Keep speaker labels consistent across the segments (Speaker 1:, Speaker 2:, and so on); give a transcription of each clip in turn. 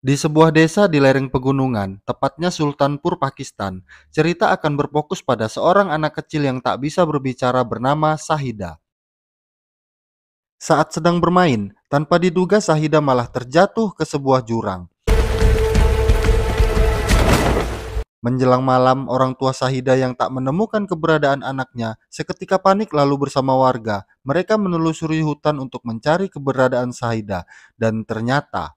Speaker 1: Di sebuah desa di lereng pegunungan, tepatnya Sultanpur, Pakistan, cerita akan berfokus pada seorang anak kecil yang tak bisa berbicara bernama Sahida. Saat sedang bermain, tanpa diduga Sahida malah terjatuh ke sebuah jurang. Menjelang malam, orang tua Sahida yang tak menemukan keberadaan anaknya seketika panik lalu bersama warga. Mereka menelusuri hutan untuk mencari keberadaan Sahida dan ternyata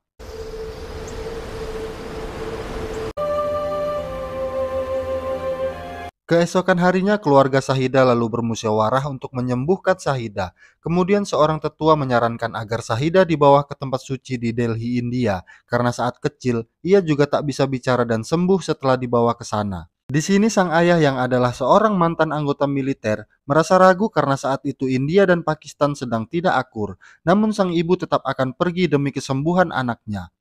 Speaker 1: keesokan harinya keluarga Sahida lalu bermusyawarah untuk menyembuhkan Sahida. Kemudian seorang tetua menyarankan agar Sahida dibawa ke tempat suci di Delhi, India, karena saat kecil ia juga tak bisa bicara dan sembuh setelah dibawa ke sana. Di sini sang ayah yang adalah seorang mantan anggota militer merasa ragu karena saat itu India dan Pakistan sedang tidak akur. Namun sang ibu tetap akan pergi demi kesembuhan anaknya.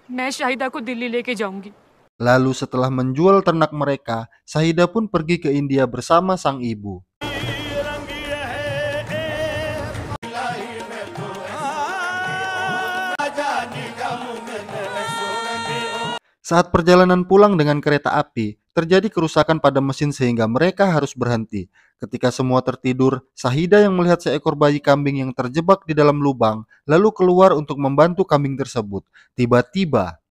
Speaker 2: मैं शाहिदा को दिल्ली लेके जाऊंगी।
Speaker 1: Lalu setelah menjual ternak mereka, Sahida pun pergi ke India bersama sang ibu. Saat perjalanan pulang dengan kereta api, terjadi kerusakan pada mesin sehingga mereka harus berhenti. Ketika semua tertidur, Sahida yang melihat seekor bayi kambing yang terjebak di dalam lubang, lalu keluar untuk membantu kambing tersebut. Tiba-tiba,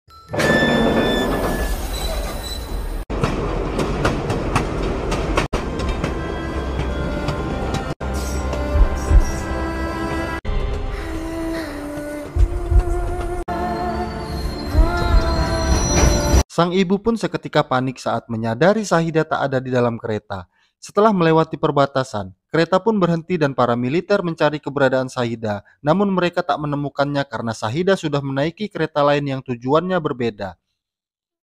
Speaker 1: sang ibu pun seketika panik saat menyadari Sahida tak ada di dalam kereta. Setelah melewati perbatasan, kereta pun berhenti dan para militer mencari keberadaan Sahida. Namun mereka tak menemukannya karena Sahida sudah menaiki kereta lain yang tujuannya berbeda.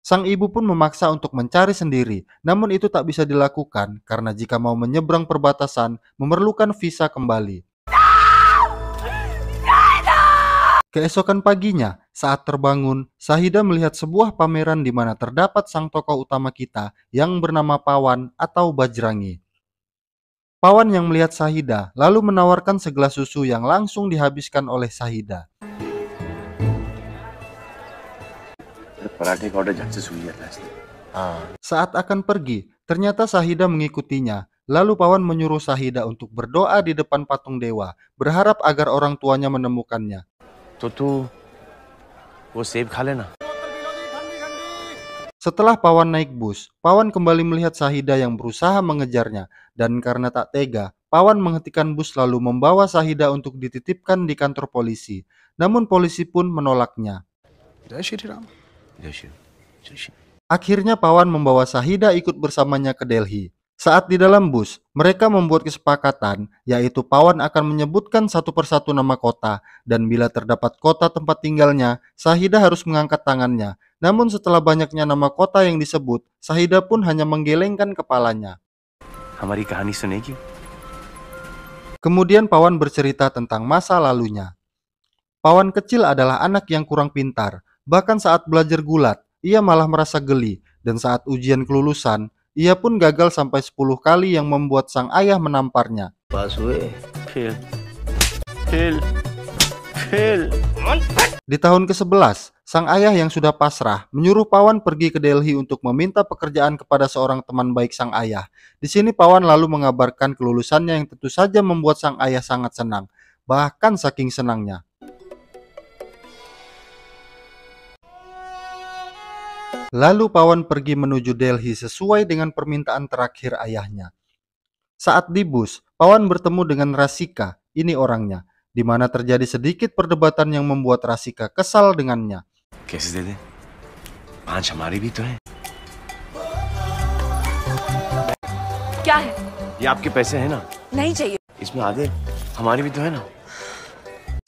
Speaker 1: Sang ibu pun memaksa untuk mencari sendiri, namun itu tak bisa dilakukan karena jika mau menyeberang perbatasan memerlukan visa kembali. Keesokan paginya, saat terbangun, Sahida melihat sebuah pameran di mana terdapat sang tokoh utama kita yang bernama Pawan atau Bajrangi. Pawan yang melihat Sahida lalu menawarkan segelas susu yang langsung dihabiskan oleh Sahida. Saat akan pergi, ternyata Sahida mengikutinya. Lalu Pawan menyuruh Sahida untuk berdoa di depan patung dewa, berharap agar orang tuanya menemukannya. Setelah Pawan naik bus, Pawan kembali melihat Sahida yang berusaha mengejarnya, dan karena tak tega, Pawan menghentikan bus lalu membawa Sahida untuk dititipkan di kantor polisi. Namun polisi pun menolaknya. Akhirnya Pawan membawa Sahida ikut bersamanya ke Delhi. Saat di dalam bus, mereka membuat kesepakatan, yaitu Pawan akan menyebutkan satu persatu nama kota, dan bila terdapat kota tempat tinggalnya, Sahida harus mengangkat tangannya. Namun setelah banyaknya nama kota yang disebut, Sahida pun hanya menggelengkan kepalanya. Kemudian Pawan bercerita tentang masa lalunya. Pawan kecil adalah anak yang kurang pintar, bahkan saat belajar gulat, ia malah merasa geli, dan saat ujian kelulusan, ia pun gagal sampai 10 kali yang membuat sang ayah menamparnya. Di tahun ke-11, sang ayah yang sudah pasrah menyuruh Pawan pergi ke Delhi untuk meminta pekerjaan kepada seorang teman baik sang ayah. Di sini Pawan lalu mengabarkan kelulusannya yang tentu saja membuat sang ayah sangat senang. Bahkan saking senangnya, lalu Pawan pergi menuju Delhi sesuai dengan permintaan terakhir ayahnya. Saat di bus, Pawan bertemu dengan Rasika, ini orangnya, di mana terjadi sedikit perdebatan yang membuat Rasika kesal dengannya.
Speaker 2: क्या है?
Speaker 3: ये आपके पैसे हैं ना?
Speaker 2: नहीं चाहिए।
Speaker 3: इसमें आधे हमारी भी तो है ना?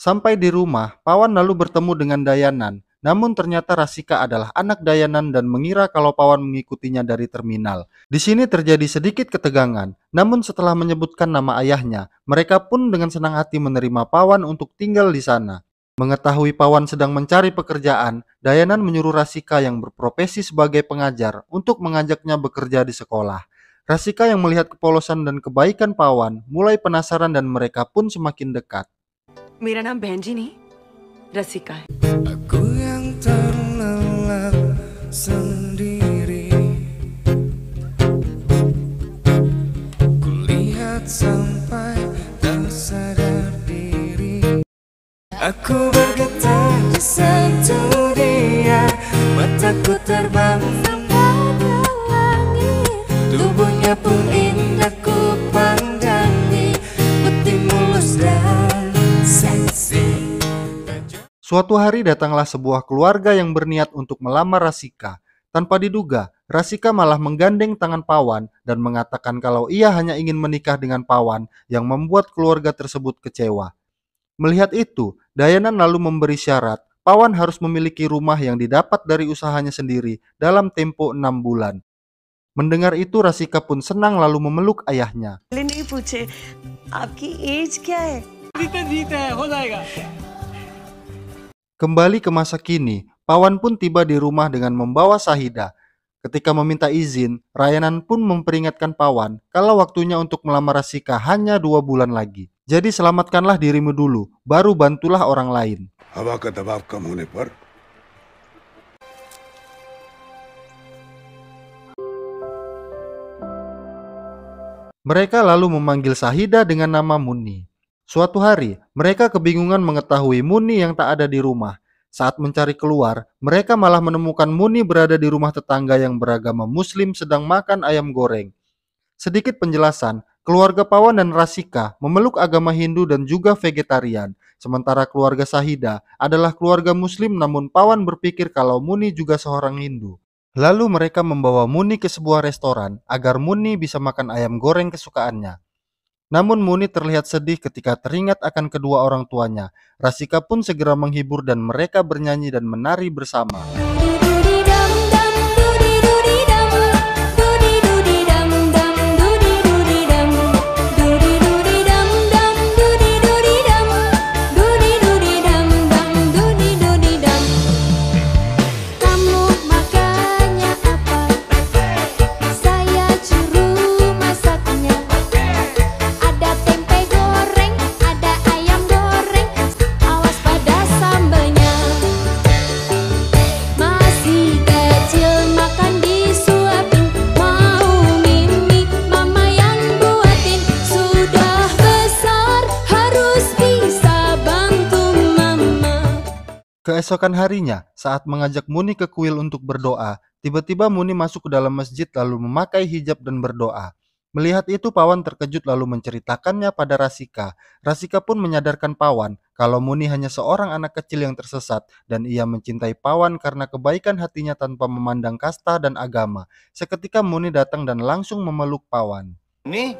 Speaker 1: Sampai di rumah, Pawan lalu bertemu dengan Dayanan. Namun ternyata Rasika adalah anak Dayanan dan mengira kalau Pawan mengikutinya dari terminal. Di sini terjadi sedikit ketegangan. Namun setelah menyebutkan nama ayahnya, mereka pun dengan senang hati menerima Pawan untuk tinggal di sana. Mengetahui Pawan sedang mencari pekerjaan, Dayanan menyuruh Rasika yang berprofesi sebagai pengajar untuk mengajaknya bekerja di sekolah. Rasika yang melihat kepolosan dan kebaikan Pawan mulai penasaran dan mereka pun semakin dekat.
Speaker 2: मेरा नाम बहन जी नहीं, रसिका है।
Speaker 4: Aku yang sendiri. Kulihat sampai tak sadar diri. Aku bergetar di sentuh dia, mataku terbang pada langit. Tubuhnya pun indah ku pandangi, putih mulus dan seksi.
Speaker 1: Suatu hari datanglah sebuah keluarga yang berniat untuk melamar Rasika. Tanpa diduga, Rasika malah menggandeng tangan Pawan dan mengatakan kalau ia hanya ingin menikah dengan Pawan, yang membuat keluarga tersebut kecewa. Melihat itu, Dayanan lalu memberi syarat, Pawan harus memiliki rumah yang didapat dari usahanya sendiri dalam tempo 6 bulan. Mendengar itu, Rasika pun senang lalu memeluk ayahnya.
Speaker 5: नहीं पूछे आपकी एज क्या है?
Speaker 1: Kembali ke masa kini, Pawan pun tiba di rumah dengan membawa Sahida. Ketika meminta izin, Rayanan pun memperingatkan Pawan kalau waktunya untuk melamar Rasika hanya 2 bulan lagi. Jadi selamatkanlah dirimu dulu, baru bantulah orang lain.
Speaker 6: हवा का दबाव कम होने पर
Speaker 1: Mereka lalu memanggil Sahida dengan nama Muni. Suatu hari, mereka kebingungan mengetahui Muni yang tak ada di rumah. Saat mencari keluar, mereka malah menemukan Muni berada di rumah tetangga yang beragama Muslim sedang makan ayam goreng. Sedikit penjelasan, keluarga Pawan dan Rasika memeluk agama Hindu dan juga vegetarian. Sementara keluarga Sahida adalah keluarga Muslim, namun Pawan berpikir kalau Muni juga seorang Hindu. Lalu mereka membawa Muni ke sebuah restoran agar Muni bisa makan ayam goreng kesukaannya. Namun Muni terlihat sedih ketika teringat akan kedua orang tuanya. Rasika pun segera menghibur dan mereka bernyanyi dan menari bersama. Keesokan harinya, saat mengajak Muni ke kuil untuk berdoa, tiba-tiba Muni masuk ke dalam masjid lalu memakai hijab dan berdoa. Melihat itu, Pawan terkejut lalu menceritakannya pada Rasika. Rasika pun menyadarkan Pawan kalau Muni hanya seorang anak kecil yang tersesat dan ia mencintai Pawan karena kebaikan hatinya tanpa memandang kasta dan agama. Seketika Muni datang dan langsung memeluk Pawan.
Speaker 3: नहीं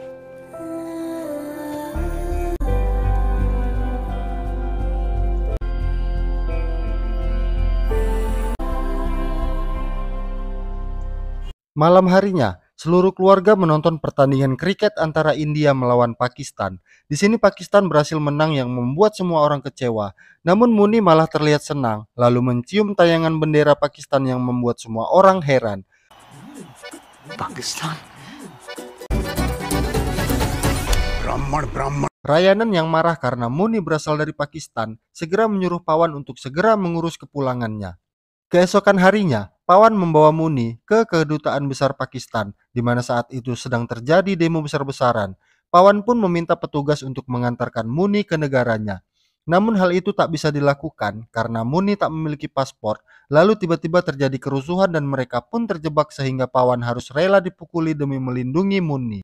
Speaker 1: Malam harinya, seluruh keluarga menonton pertandingan kriket antara India melawan Pakistan. Di sini Pakistan berhasil menang yang membuat semua orang kecewa. Namun Muni malah terlihat senang, lalu mencium tayangan bendera Pakistan yang membuat semua orang heran.
Speaker 3: Pakistan
Speaker 6: ब्राह्मण
Speaker 1: Rayanan yang marah karena Muni berasal dari Pakistan segera menyuruh Pawan untuk segera mengurus kepulangannya. Keesokan harinya, Pawan membawa Muni ke kedutaan besar Pakistan, di mana saat itu sedang terjadi demo besar-besaran. Pawan pun meminta petugas untuk mengantarkan Muni ke negaranya. Namun hal itu tak bisa dilakukan karena Muni tak memiliki paspor. Lalu tiba-tiba terjadi kerusuhan dan mereka pun terjebak sehingga Pawan harus rela dipukuli demi melindungi Muni.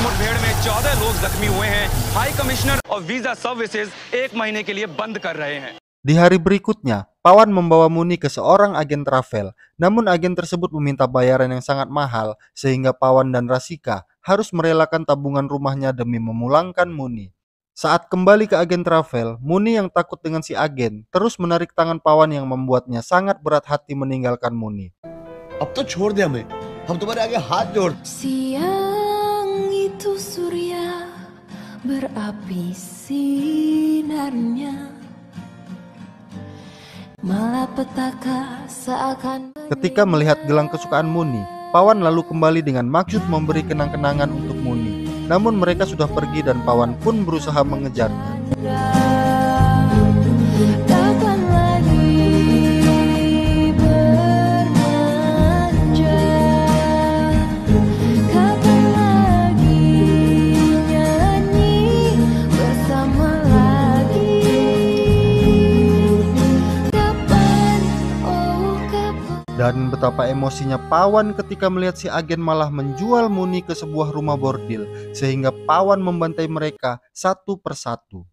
Speaker 7: मुठभेड़ में 14 लोग जख्मी हुए हैं। High commissioner और visa services 1 महीने के लिए बंद कर रहे हैं।
Speaker 1: Di hari berikutnya, Pawan membawa Muni ke seorang agen travel. Namun agen tersebut meminta bayaran yang sangat mahal sehingga Pawan dan Rasika harus merelakan tabungan rumahnya demi memulangkan Muni. Saat kembali ke agen travel, Muni yang takut dengan si agen terus menarik tangan Pawan yang membuatnya sangat berat hati meninggalkan Muni.
Speaker 8: अब तो छोड़ दे हमें, हम तुम्हारे आगे हाथ जोड़।
Speaker 5: Siang itu surya berapi sinarnya, malapetaka seakan.
Speaker 1: Ketika melihat gelang kesukaan Muni, Pawan lalu kembali dengan maksud memberi kenang-kenangan untuk Muni. Namun mereka sudah pergi dan Pawan pun berusaha mengejarnya. Dan betapa emosinya Pawan ketika melihat si agen malah menjual Muni ke sebuah rumah bordil, sehingga Pawan membantai mereka satu persatu.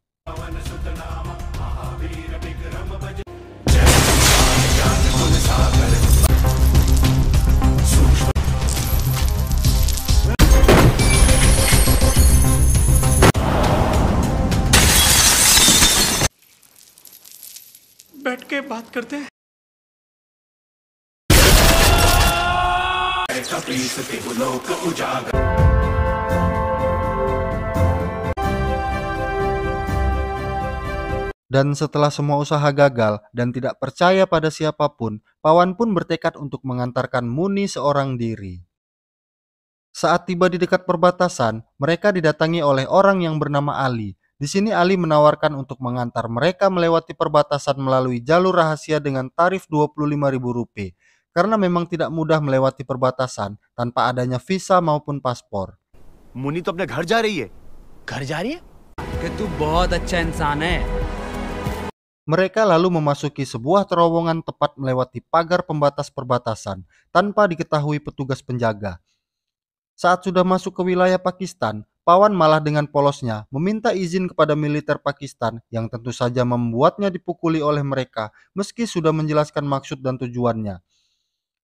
Speaker 4: बैठ के बात करते हैं।
Speaker 1: Dan setelah semua usaha gagal dan tidak percaya pada siapapun, Pawan pun bertekad untuk mengantarkan Muni seorang diri. Saat tiba di dekat perbatasan, mereka didatangi oleh orang yang bernama Ali. Di sini Ali menawarkan untuk mengantar mereka melewati perbatasan melalui jalur rahasia dengan tarif Rp25.000, karena memang tidak mudah melewati perbatasan tanpa adanya visa maupun paspor.
Speaker 3: Munni तो अपने घर जा रही है। घर जा रही है?
Speaker 4: कि तू बहुत अच्छा इंसान है।
Speaker 1: Mereka lalu memasuki sebuah terowongan tepat melewati pagar pembatas perbatasan tanpa diketahui petugas penjaga. Saat sudah masuk ke wilayah Pakistan, Pawan malah dengan polosnya meminta izin kepada militer Pakistan yang tentu saja membuatnya dipukuli oleh mereka meski sudah menjelaskan maksud dan tujuannya.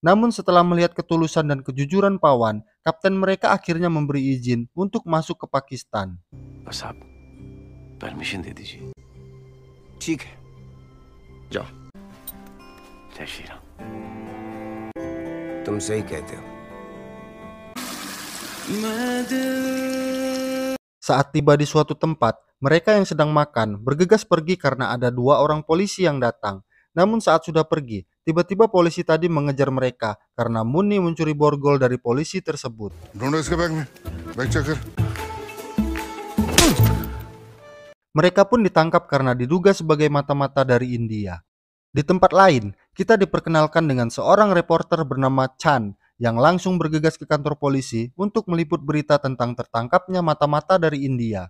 Speaker 1: Namun setelah melihat ketulusan dan kejujuran Pawan, kapten mereka akhirnya memberi izin untuk masuk ke Pakistan.
Speaker 3: बस आप परमिशन दे दीजिए।
Speaker 8: ठीक है, जाओ।
Speaker 3: जय श्री राम।
Speaker 8: तुम सही कहते हो।
Speaker 1: Saat tiba di suatu tempat, mereka yang sedang makan bergegas pergi karena ada 2 orang polisi yang datang. Namun saat sudah pergi, tiba-tiba polisi tadi mengejar mereka karena Muni mencuri borgol dari polisi tersebut.
Speaker 6: ढूंढो इसके बैग में, bag check कर।
Speaker 1: Mereka pun ditangkap karena diduga sebagai mata-mata dari India. Di tempat lain, kita diperkenalkan dengan seorang reporter bernama Chan yang langsung bergegas ke kantor polisi untuk meliput berita tentang tertangkapnya mata-mata dari India.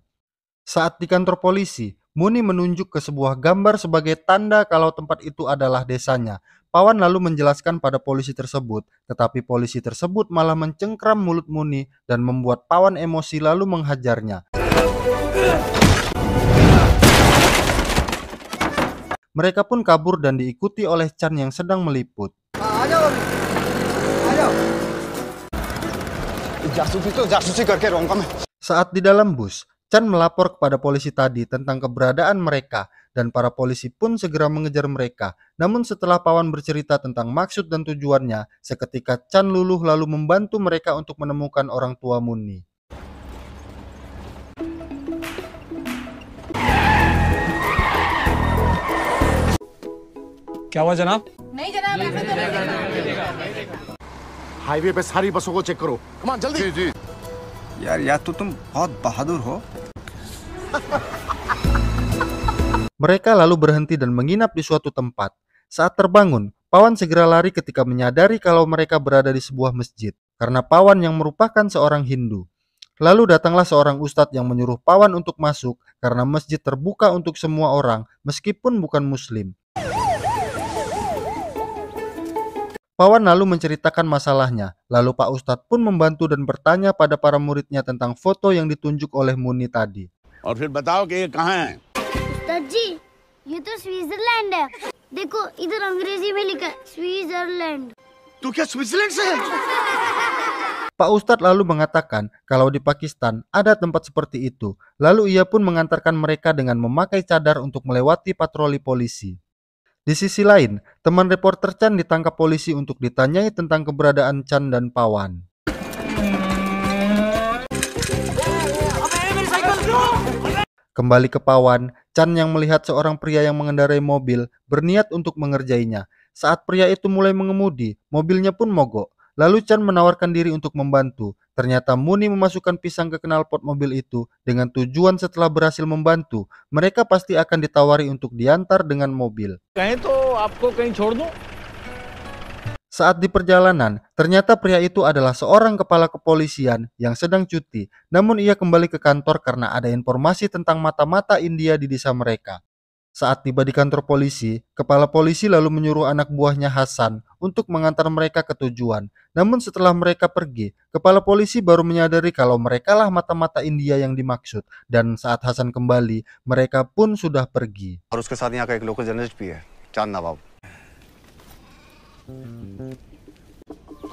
Speaker 1: Saat di kantor polisi, Muni menunjuk ke sebuah gambar sebagai tanda kalau tempat itu adalah desanya. Pawan lalu menjelaskan pada polisi tersebut, tetapi polisi tersebut malah mencengkram mulut Muni dan membuat Pawan emosi lalu menghajarnya. Mereka pun kabur dan diikuti oleh Chan yang sedang meliput. Saat di dalam bus, Chan melapor kepada polisi tadi tentang keberadaan mereka dan para polisi pun segera mengejar mereka. Namun setelah Pawan bercerita tentang maksud dan tujuannya, seketika Chan luluh lalu membantu mereka untuk menemukan orang tua Muni.
Speaker 4: क्या हुआ जनाब?
Speaker 5: नहीं जनाब, ऐसा तो नहीं।
Speaker 8: हाईवे पे सारी बसों को चेक करो। कमान जल्दी।
Speaker 6: जी जी।
Speaker 8: यार तो तुम बहुत बहादुर हो।
Speaker 1: Mereka lalu berhenti dan menginap di suatu tempat. Saat terbangun, Pawan segera lari ketika menyadari kalau mereka berada di sebuah masjid, karena Pawan yang merupakan seorang Hindu. Lalu datanglah seorang ustadz yang menyuruh Pawan untuk masuk karena masjid terbuka untuk semua orang meskipun bukan muslim. Pawan lalu menceritakan masalahnya, lalu Pak Ustadz pun membantu dan bertanya pada para muridnya tentang foto yang ditunjuk oleh Muni tadi.
Speaker 8: और फिर बताओ कि ये कहाँ है?
Speaker 5: उस्ताद जी, ये तो स्विट्जरलैंड है। देखो इधर अंग्रेजी में लिखा है स्विट्जरलैंड।
Speaker 8: तू क्या स्विट्जरलैंड से है?
Speaker 1: Pak Ustadz lalu mengatakan kalau di Pakistan ada tempat seperti itu. Lalu ia pun mengantarkan mereka dengan memakai cadar untuk melewati patroli polisi. Di sisi lain, teman reporter Chan ditangkap polisi untuk ditanyai tentang keberadaan Chan dan Pawan. Kembali ke Pawan, Chan yang melihat seorang pria yang mengendarai mobil berniat untuk mengerjainya. Saat pria itu mulai mengemudi, mobilnya pun mogok. Lalu Chan menawarkan diri untuk membantu. Ternyata Muni memasukkan pisang ke knalpot mobil itu dengan tujuan setelah berhasil membantu, mereka pasti akan ditawari untuk diantar dengan mobil. Saat di perjalanan, ternyata pria itu adalah seorang kepala kepolisian yang sedang cuti. Namun ia kembali ke kantor karena ada informasi tentang mata-mata India di desa mereka. Saat tiba di kantor polisi, kepala polisi lalu menyuruh anak buahnya Hasan untuk mengantar mereka ke tujuan. Namun setelah mereka pergi, kepala polisi baru menyadari kalau merekalah mata-mata India yang dimaksud. Dan saat Hasan kembali, mereka pun sudah pergi.
Speaker 9: और उसके साथ यहाँ का एक local journalist भी है, चांद नवाब।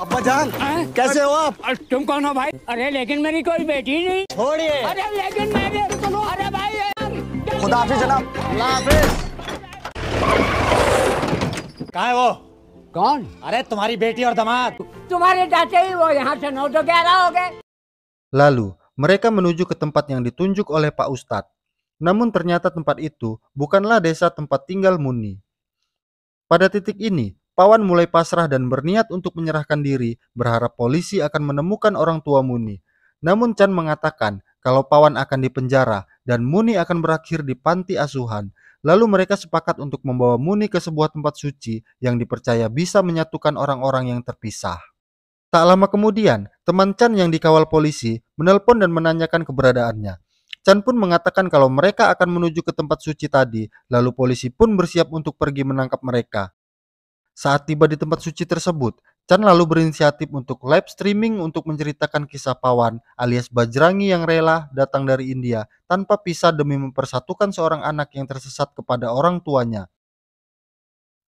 Speaker 8: अब्बा जान कैसे हो आप?
Speaker 4: तुम कौन हो भाई? अरे लेकिन मेरी कोई बेटी नहीं।
Speaker 8: छोड़िए।
Speaker 4: अरे लेकिन मेरे सुनो, अरे भाई
Speaker 8: खुदा हाफिज जनाब। अल्लाह हाफिज। कहाँ है वो?
Speaker 4: कौन?
Speaker 8: अरे तुम्हारी बेटी और दामाद।
Speaker 4: तुम्हारे चाचे ही वो यहाँ से 9 तो 11 हो गए।
Speaker 1: Lalu, mereka menuju ke tempat yang ditunjuk oleh Pak Ustadz. Namun ternyata tempat itu bukanlah desa tempat tinggal Muni. Pada titik ini, Pawan mulai pasrah dan berniat untuk menyerahkan diri, berharap polisi akan menemukan orang tua Muni. Namun Chan mengatakan kalau Pawan akan dipenjara dan Muni akan berakhir di panti asuhan. Lalu mereka sepakat untuk membawa Muni ke sebuah tempat suci yang dipercaya bisa menyatukan orang-orang yang terpisah. Tak lama kemudian, teman Chan yang dikawal polisi menelpon dan menanyakan keberadaannya. Chan pun mengatakan kalau mereka akan menuju ke tempat suci tadi, lalu polisi pun bersiap untuk pergi menangkap mereka. Saat tiba di tempat suci tersebut, Chan lalu berinisiatif untuk live streaming untuk menceritakan kisah Pawan alias Bajrangi yang rela datang dari India tanpa pisah demi mempersatukan seorang anak yang tersesat kepada orang tuanya.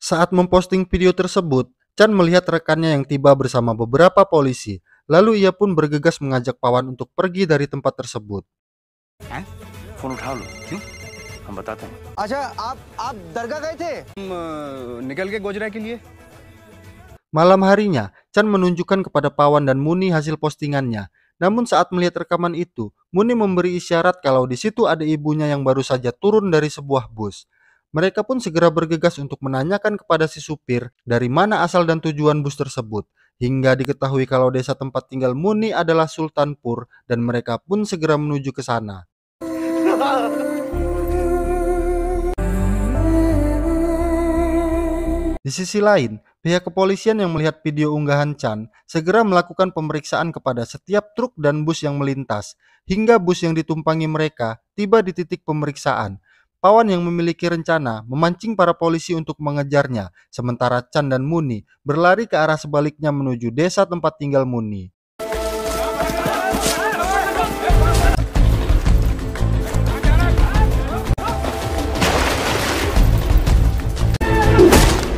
Speaker 1: Saat memposting video tersebut, Chan melihat rekannya yang tiba bersama beberapa polisi. Lalu ia pun bergegas mengajak Pawan untuk pergi dari tempat tersebut.
Speaker 3: Phone उठा लो, क्यों? हम बताते हैं।
Speaker 8: अच्छा आप दरगाह गए थे?
Speaker 3: निकल के गोजरा के लिए।
Speaker 1: Malam harinya, Chan menunjukkan kepada Pawan dan Muni hasil postingannya. Namun saat melihat rekaman itu, Muni memberi isyarat kalau di situ ada ibunya yang baru saja turun dari sebuah bus. Mereka pun segera bergegas untuk menanyakan kepada si supir dari mana asal dan tujuan bus tersebut. Hingga diketahui kalau desa tempat tinggal Muni adalah Sultanpur dan mereka pun segera menuju ke sana. Di sisi lain, pihak kepolisian yang melihat video unggahan Chan segera melakukan pemeriksaan kepada setiap truk dan bus yang melintas, hingga bus yang ditumpangi mereka tiba di titik pemeriksaan. Pawan yang memiliki rencana memancing para polisi untuk mengejarnya, sementara Chan dan Muni berlari ke arah sebaliknya menuju desa tempat tinggal Muni.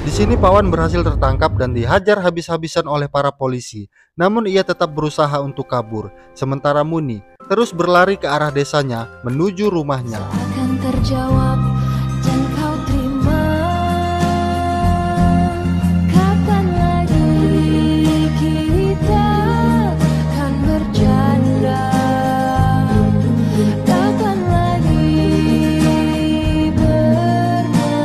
Speaker 1: Di sini Pawan berhasil tertangkap dan dihajar habis-habisan oleh para polisi. Namun ia tetap berusaha untuk kabur. Sementara Muni terus berlari ke arah desanya menuju rumahnya.
Speaker 10: Akan terjawab dan kau terima. Kapan lagi kita akan bercanda? Kapan lagi bermanja?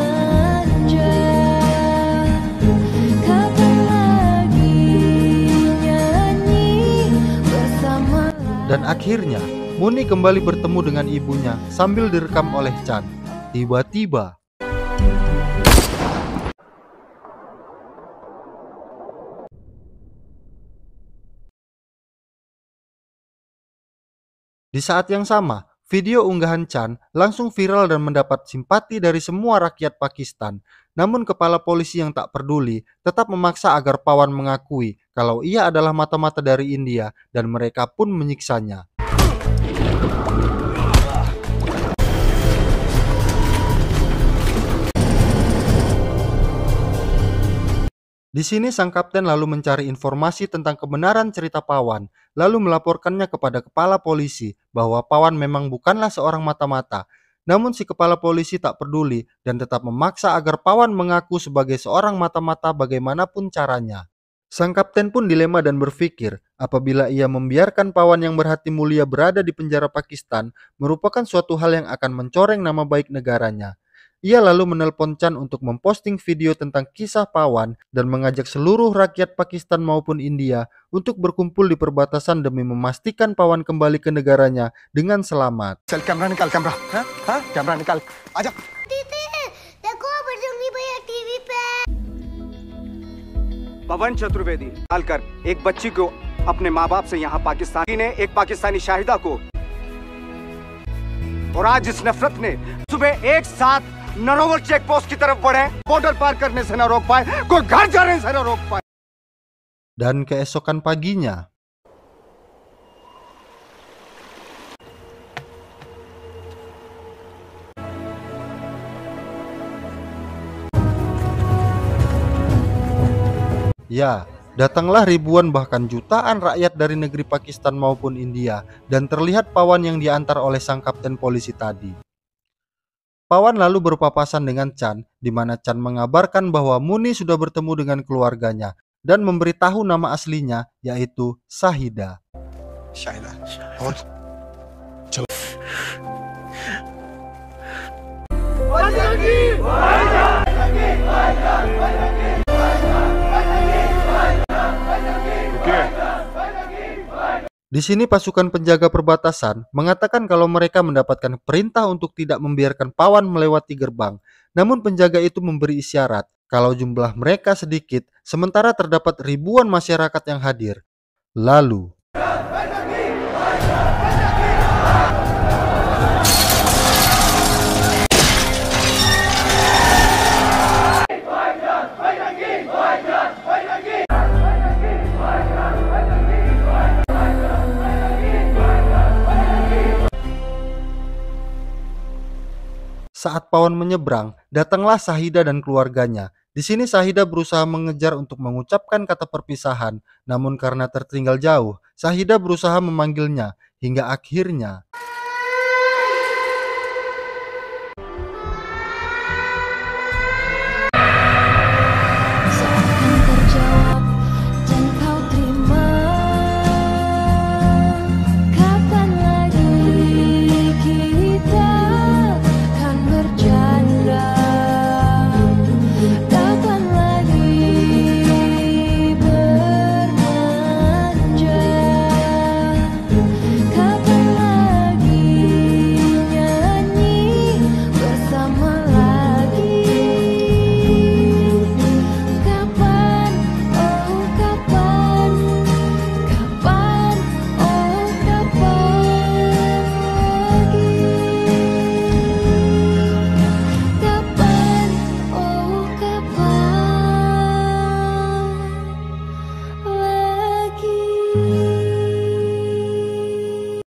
Speaker 10: Kapan lagi nyanyi bersama?
Speaker 1: Dan akhirnya Muni kembali bertemu dengan ibunya sambil direkam oleh Chan. Tiba-tiba di saat yang sama, video unggahan Chan langsung viral dan mendapat simpati dari semua rakyat Pakistan. Namun kepala polisi yang tak peduli tetap memaksa agar Pawan mengakui kalau ia adalah mata-mata dari India dan mereka pun menyiksanya. Di sini sang kapten lalu mencari informasi tentang kebenaran cerita Pawan, lalu melaporkannya kepada kepala polisi bahwa Pawan memang bukanlah seorang mata-mata. Namun si kepala polisi tak peduli dan tetap memaksa agar Pawan mengaku sebagai seorang mata-mata bagaimanapun caranya. Sang kapten pun dilema dan berpikir apabila ia membiarkan Pawan yang berhati mulia berada di penjara Pakistan merupakan suatu hal yang akan mencoreng nama baik negaranya. Ia lalu menelpon Chan untuk memposting video tentang kisah Pawan dan mengajak seluruh rakyat Pakistan maupun India untuk berkumpul di perbatasan demi memastikan Pawan kembali ke negaranya dengan selamat.
Speaker 8: चल कैमरा निकाल कैमरा। हाँ कैमरा निकाल आजा।
Speaker 5: दीदी देखो बजरंगी भैया टीवी पे।
Speaker 11: पवन चतुर्वेदी डालकर एक बच्ची को अपने माँ बाप से यहाँ पाकिस्तानी ने एक पाकिस्तानी शाहिदा को, और आज इस नफरत ने सुबह एक साथ ननोवर चेक पोस्ट की तरफ बढ़े, बॉर्डर पार करने से न रोक पाए, कोई घर जाने से न रोक पाए।
Speaker 1: Dan keesokan paginya, ya, datanglah ribuan bahkan jutaan rakyat dari negeri Pakistan maupun India dan terlihat Pawan yang diantar oleh sang kapten polisi tadi. Pawan lalu berpapasan dengan Chan, di mana Chan mengabarkan bahwa Muni sudah bertemu dengan keluarganya dan memberitahu nama aslinya yaitu Shahida.
Speaker 6: Shahida और
Speaker 1: Di sini pasukan penjaga perbatasan mengatakan kalau mereka mendapatkan perintah untuk tidak membiarkan Pawan melewati gerbang. Namun penjaga itu memberi isyarat kalau jumlah mereka sedikit sementara terdapat ribuan masyarakat yang hadir. Lalu saat Pawan menyeberang, datanglah Shahida dan keluarganya. Di sini Shahida berusaha mengejar untuk mengucapkan kata perpisahan, namun karena tertinggal jauh, Shahida berusaha memanggilnya hingga akhirnya